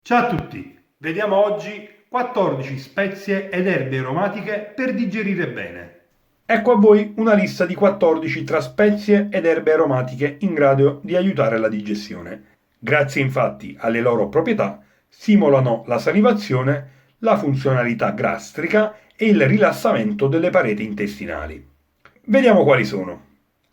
Ciao a tutti, vediamo oggi 14 spezie ed erbe aromatiche per digerire bene. Ecco a voi una lista di 14 tra spezie ed erbe aromatiche in grado di aiutare la digestione. Grazie infatti alle loro proprietà, stimolano la salivazione, la funzionalità gastrica e il rilassamento delle pareti intestinali. Vediamo quali sono.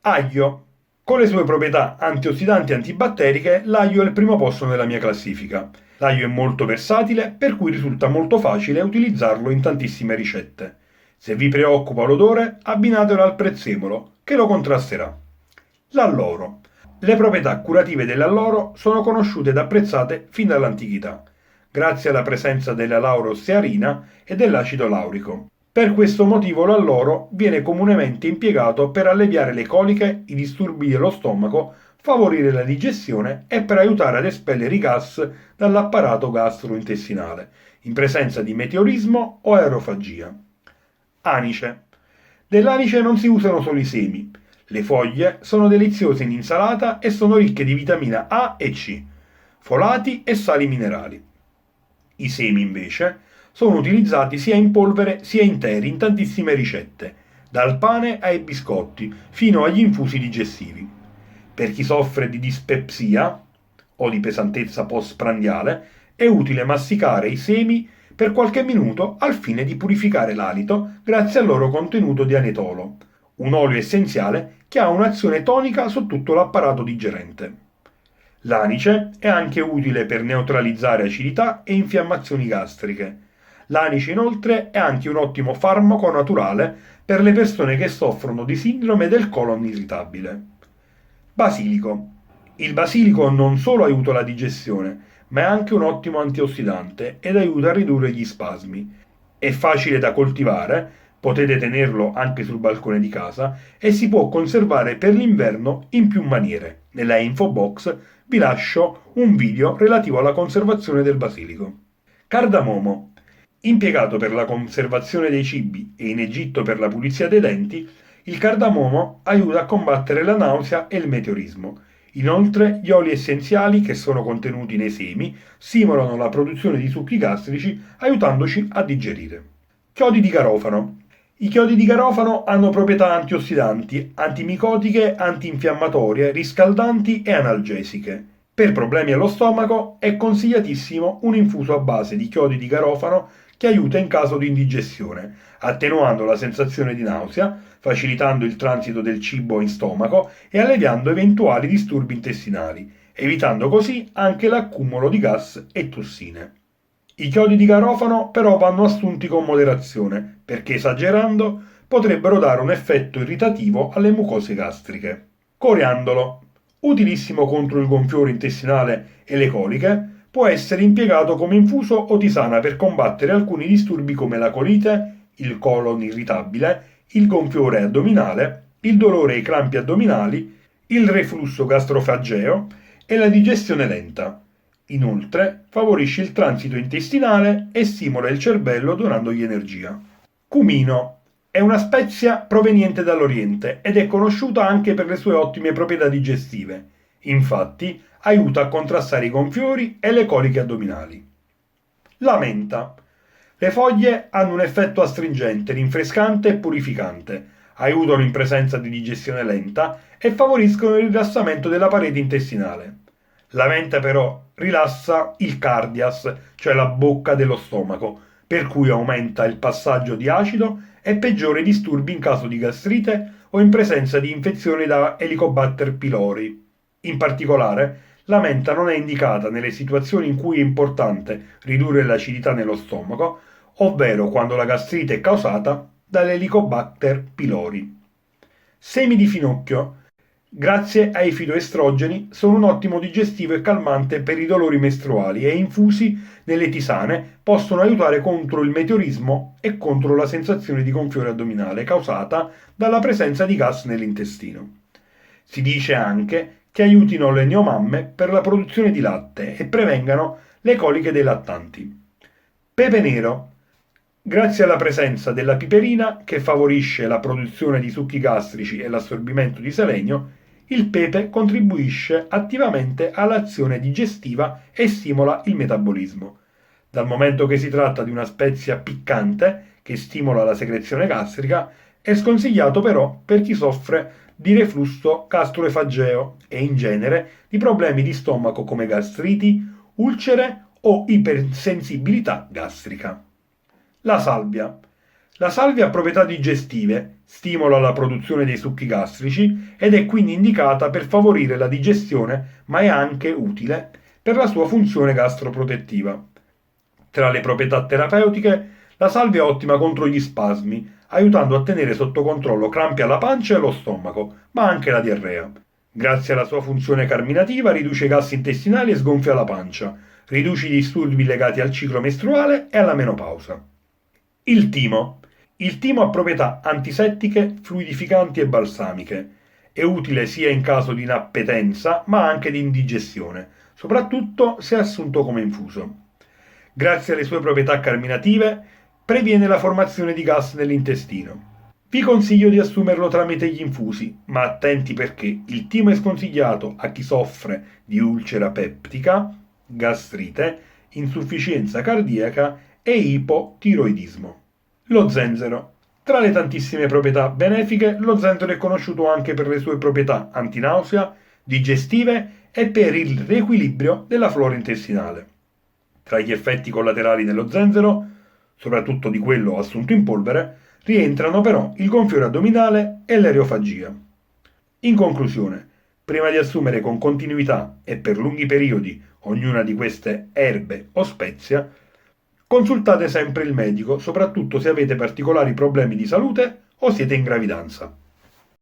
Aglio. Con le sue proprietà antiossidanti e antibatteriche, l'aglio è al primo posto nella mia classifica. L'aglio è molto versatile, per cui risulta molto facile utilizzarlo in tantissime ricette. Se vi preoccupa l'odore, abbinatelo al prezzemolo, che lo contrasterà. L'alloro. Le proprietà curative dell'alloro sono conosciute ed apprezzate fin dall'antichità, grazie alla presenza della laurostearina e dell'acido laurico. Per questo motivo l'alloro viene comunemente impiegato per alleviare le coliche, i disturbi dello stomaco, favorire la digestione e per aiutare ad espellere i gas dall'apparato gastrointestinale, in presenza di meteorismo o aerofagia. Anice. Dell'anice non si usano solo i semi. Le foglie sono deliziose in insalata e sono ricche di vitamina A e C, folati e sali minerali. I semi, invece, sono utilizzati sia in polvere sia interi in tantissime ricette, dal pane ai biscotti fino agli infusi digestivi. Per chi soffre di dispepsia o di pesantezza postprandiale, è utile masticare i semi per qualche minuto al fine di purificare l'alito grazie al loro contenuto di anetolo, un olio essenziale che ha un'azione tonica su tutto l'apparato digerente. L'anice è anche utile per neutralizzare acidità e infiammazioni gastriche. L'anice inoltre è anche un ottimo farmaco naturale per le persone che soffrono di sindrome del colon irritabile. Basilico. Il basilico non solo aiuta la digestione, ma è anche un ottimo antiossidante ed aiuta a ridurre gli spasmi. È facile da coltivare, potete tenerlo anche sul balcone di casa e si può conservare per l'inverno in più maniere. Nella info box vi lascio un video relativo alla conservazione del basilico. Cardamomo. Impiegato per la conservazione dei cibi e in Egitto per la pulizia dei denti, il cardamomo aiuta a combattere la nausea e il meteorismo. Inoltre, gli oli essenziali che sono contenuti nei semi stimolano la produzione di succhi gastrici, aiutandoci a digerire. Chiodi di garofano. I chiodi di garofano hanno proprietà antiossidanti, antimicotiche, antinfiammatorie, riscaldanti e analgesiche. Per problemi allo stomaco è consigliatissimo un infuso a base di chiodi di garofano che aiuta in caso di indigestione, attenuando la sensazione di nausea, facilitando il transito del cibo in stomaco e alleviando eventuali disturbi intestinali, evitando così anche l'accumulo di gas e tossine. I chiodi di garofano però vanno assunti con moderazione, perché esagerando potrebbero dare un effetto irritativo alle mucose gastriche. Coriandolo. Utilissimo contro il gonfiore intestinale e le coliche, può essere impiegato come infuso o tisana per combattere alcuni disturbi come la colite, il colon irritabile, il gonfiore addominale, il dolore ai crampi addominali, il reflusso gastrofageo e la digestione lenta. Inoltre, favorisce il transito intestinale e stimola il cervello donandogli energia. Cumino. È una spezia proveniente dall'Oriente ed è conosciuta anche per le sue ottime proprietà digestive. Infatti, aiuta a contrastare i gonfiori e le coliche addominali. La menta. Le foglie hanno un effetto astringente, rinfrescante e purificante, aiutano in presenza di digestione lenta e favoriscono il rilassamento della parete intestinale. La menta però rilassa il cardias, cioè la bocca dello stomaco, per cui aumenta il passaggio di acido e peggiora i disturbi in caso di gastrite o in presenza di infezioni da Helicobacter pylori. In particolare, la menta non è indicata nelle situazioni in cui è importante ridurre l'acidità nello stomaco, ovvero quando la gastrite è causata dall'Helicobacter pylori. Semi di finocchio. Grazie ai fitoestrogeni sono un ottimo digestivo e calmante per i dolori mestruali e infusi nelle tisane possono aiutare contro il meteorismo e contro la sensazione di gonfiore addominale causata dalla presenza di gas nell'intestino. Si dice anche che aiutino le neomamme per la produzione di latte e prevengano le coliche dei lattanti. Pepe nero. Grazie alla presenza della piperina, che favorisce la produzione di succhi gastrici e l'assorbimento di selenio, Il pepe contribuisce attivamente all'azione digestiva e stimola il metabolismo. Dal momento che si tratta di una spezia piccante che stimola la secrezione gastrica, è sconsigliato però per chi soffre di reflusso gastroesofageo e in genere di problemi di stomaco come gastriti, ulcere o ipersensibilità gastrica. La salvia. La salvia ha proprietà digestive, stimola la produzione dei succhi gastrici ed è quindi indicata per favorire la digestione, ma è anche utile per la sua funzione gastroprotettiva. Tra le proprietà terapeutiche, la salvia è ottima contro gli spasmi, aiutando a tenere sotto controllo crampi alla pancia e allo stomaco, ma anche la diarrea. Grazie alla sua funzione carminativa riduce i gas intestinali e sgonfia la pancia, riduce i disturbi legati al ciclo mestruale e alla menopausa. Il timo. Il timo ha proprietà antisettiche, fluidificanti e balsamiche. È utile sia in caso di inappetenza ma anche di indigestione, soprattutto se assunto come infuso. Grazie alle sue proprietà carminative, previene la formazione di gas nell'intestino. Vi consiglio di assumerlo tramite gli infusi, ma attenti perché il timo è sconsigliato a chi soffre di ulcera peptica, gastrite, insufficienza cardiaca e ipotiroidismo. Lo zenzero. Tra le tantissime proprietà benefiche, lo zenzero è conosciuto anche per le sue proprietà antinausea, digestive e per il riequilibrio della flora intestinale. Tra gli effetti collaterali dello zenzero, soprattutto di quello assunto in polvere, rientrano però il gonfiore addominale e l'ereofagia. In conclusione, prima di assumere con continuità e per lunghi periodi ognuna di queste erbe o spezia, consultate sempre il medico, soprattutto se avete particolari problemi di salute o siete in gravidanza.